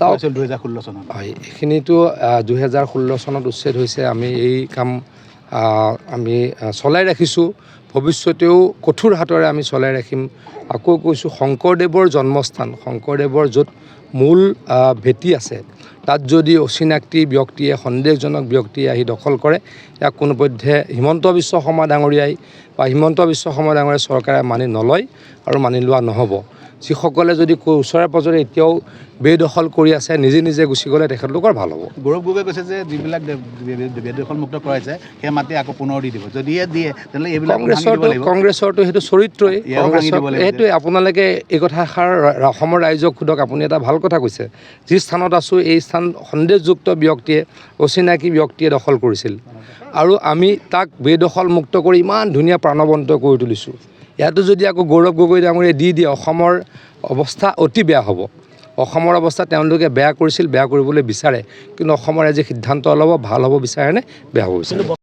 2016 চনত হয়, এইখিনিতো 2016 চনত উচ্ছেদ হৈছে। আমি এই কাম আমি চলাই ৰাখিছোঁ, ভৱিষ্যতেও কঠোৰ হাতেৰে আমি চলাই ৰাখিম। আকৌ কৈছোঁ, শংকৰদেৱৰ জন্মস্থান, শংকৰদেৱৰ য'ত মূল ভেটি আছে, তাত যদি অচিনাক্তি ব্যক্তিয়ে, সন্দেহজনক ব্যক্তিয়ে আহি দখল কৰে, ইয়াক কোনোপধ্যে হিমন্ত বিশ্ব শৰ্মা ডাঙৰীয়াই বা হিমন্ত বিশ্ব শৰ্মা ডাঙৰীয়াই চৰকাৰে মানি নলয় আৰু মানি লোৱা নহ'ব। যিসকলে যদি ওচৰে পাজৰে এতিয়াও বেদখল কৰি আছে, নিজে নিজে গুচি গ'লে তেখেতলোকৰ ভাল হ'ব। গৌৰৱ গগৈ কৈছে যে যিবিলাক বেদখলমুক্ত কৰাইছে সেই মাটি আকৌ পুনৰ দি দিব, যদিহে দিয়ে তেনেহ'লে এইবিলাক কংগ্ৰেছৰতো সেইটো চৰিত্ৰই, সেইটোৱে। আপোনালোকে এই কথাষাৰ অসমৰ ৰাইজক সোধক। আপুনি এটা ভাল কথা কৈছে, যি স্থানত আছোঁ এই স্থান সন্দেহযুক্ত ব্যক্তিয়ে, অচিনাকি ব্যক্তিয়ে দখল কৰিছিল আৰু আমি তাক বেদখলমুক্ত কৰি ইমান ধুনীয়া প্ৰাণৱন্ত কৰি তুলিছোঁ। ইয়াতো যদি আকৌ গৌৰৱ গগৈ ডাঙৰীয়াই দি দিয়ে, অসমৰ অৱস্থা অতি বেয়া হ'ব। অসমৰ অৱস্থা তেওঁলোকে বেয়া কৰিছিল, বেয়া কৰিবলৈ বিচাৰে, কিন্তু অসমৰ আজি সিদ্ধান্ত ল'ব, ভাল হ'ব বিচাৰেনে বেয়া হ'ব বিচাৰে।